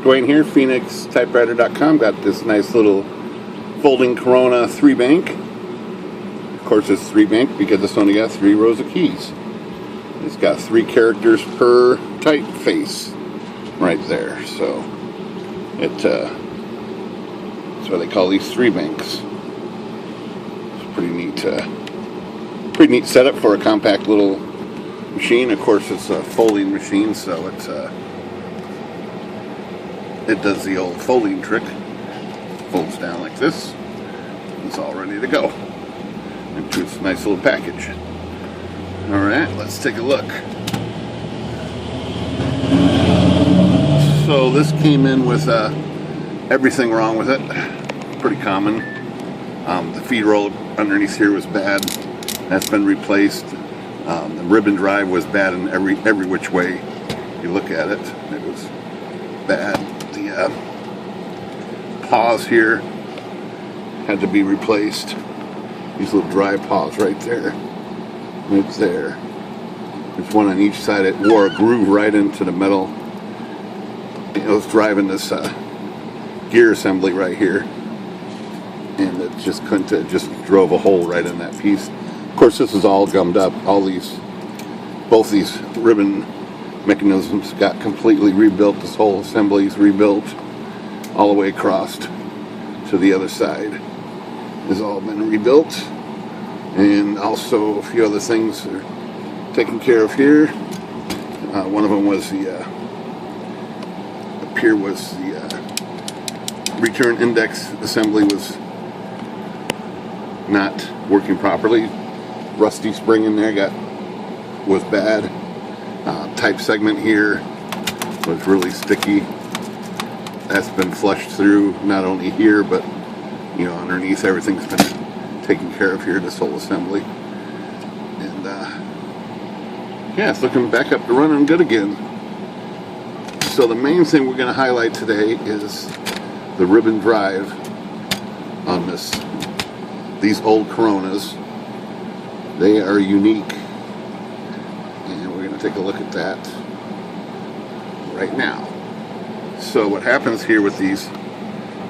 Dwayne here, PhoenixTypewriter.com. Got this nice little folding Corona 3-bank. Of course it's 3-bank because it's only got 3 rows of keys. It's got 3 characters per typeface right there. So that's why they call these 3-banks. It's pretty neat setup for a compact little machine. Of course it's a folding machine, so it does the old folding trick. Folds down like this. It's all ready to go into its nice little package. Alright, let's take a look. So this came in with everything wrong with it. Pretty common. The feed roll underneath here was bad. That's been replaced. The ribbon drive was bad in every which way you look at it. It was bad. The paws here had to be replaced. These little drive paws right there. It's there. There's one on each side. It wore a groove right into the metal. It was driving this gear assembly right here, and it just couldn't. It just drove a hole right in that piece. Of course, this is all gummed up. Both these ribbon mechanisms got completely rebuilt. This whole assembly is rebuilt all the way across to the other side. Has all been rebuilt, and also a few other things are taken care of here. One of them was the return index assembly was not working properly. Rusty spring in there was bad. Type segment here was really sticky. That's been flushed through, not only here, but underneath. Everything's been taken care of here, this whole assembly. And yeah, it's looking back up to running good again. So the main thing we're going to highlight today is the ribbon drive on these old Coronas. They are unique, and we're going to take a look at that right now. So what happens here with these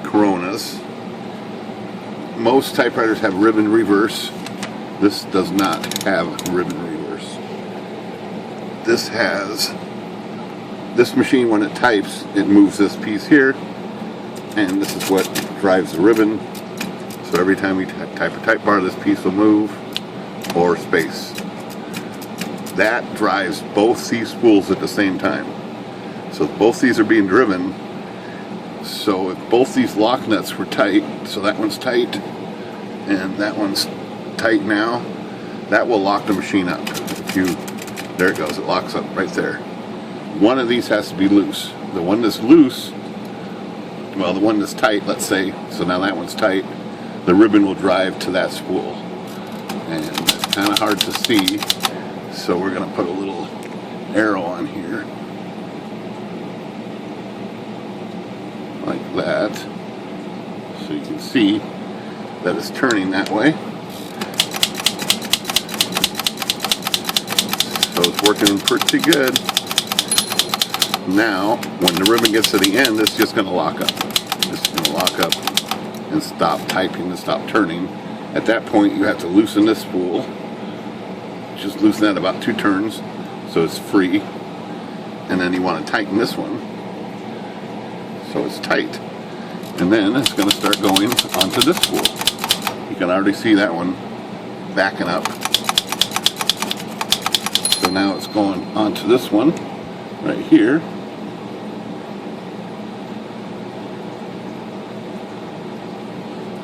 Coronas, most typewriters have ribbon reverse. This does not have ribbon reverse. This machine, when it types, it moves this piece here, and this is what drives the ribbon. So every time you type a type bar, this piece will move, or space. That drives both these spools at the same time. So both these are being driven. So if both these lock nuts were tight, so that one's tight and that one's tight now, that will lock the machine up. There it goes, it locks up right there. One of these has to be loose. The one that's loose, well, the one that's tight, let's say, so now that one's tight, the ribbon will drive to that spool. And it's kind of hard to see, so we're going to put a little arrow on here, like that, so you can see that it's turning that way. So it's working pretty good. Now, when the ribbon gets to the end, it's just going to lock up. It's going to lock up and stop typing and stop turning. At that point, you have to loosen this spool. Just loosen that about 2 turns so it's free. And then you want to tighten this one so it's tight. And then it's going to start going onto this spool. You can already see that one backing up. So now it's going onto this one right here.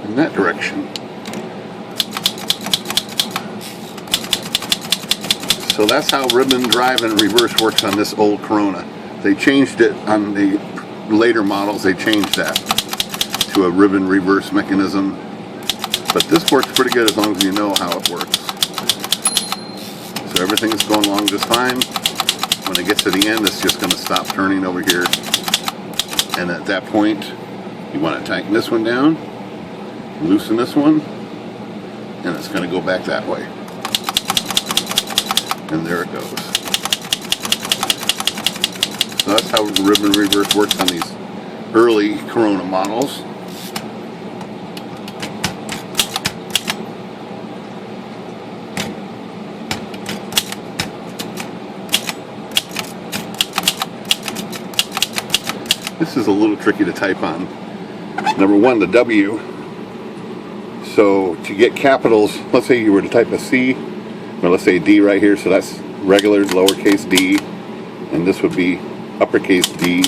In that direction. So that's how ribbon drive and reverse works on this old Corona. They changed it on the later models. They changed that to a ribbon reverse mechanism. But this works pretty good as long as you know how it works. So everything's going along just fine. When it gets to the end, it's just going to stop turning over here. And at that point, you want to tighten this one down, loosen this one, and it's going to go back that way. And there it goes. So that's how ribbon reverse works on these early Corona models. This is a little tricky to type on. Number one, the W. So to get capitals, let's say you were to type a C, or let's say D right here, so that's regular lowercase d, and this would be uppercase D,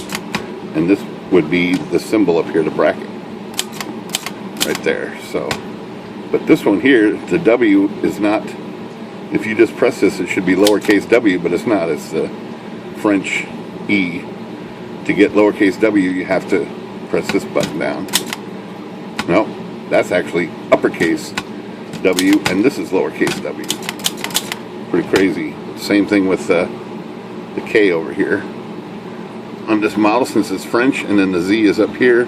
and this would be the symbol up here, the bracket, right there. So, but this one here, the W is not, if you just press this, it should be lowercase w, but it's not, it's the French E. To get lowercase w, you have to press this button down. No, that's actually uppercase W, and this is lowercase w. Pretty crazy. Same thing with the K over here. On this model, since it's French, and then the Z is up here,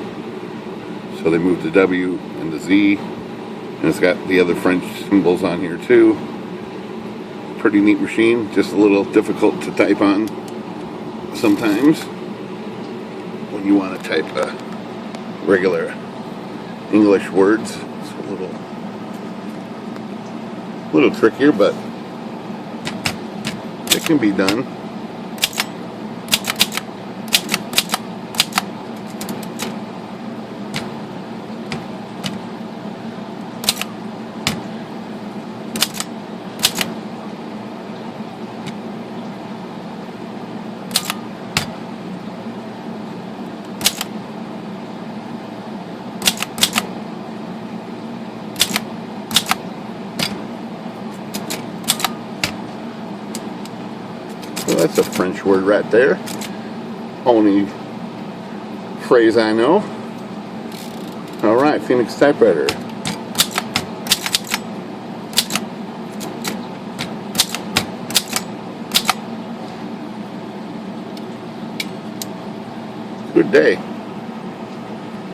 so they moved the W and the Z, and it's got the other French symbols on here too. Pretty neat machine, just a little difficult to type on sometimes when you want to type regular English words. It's a little trickier, but it can be done. So that's a French word right there. Only phrase I know. Alright, Phoenix Typewriter. Good day.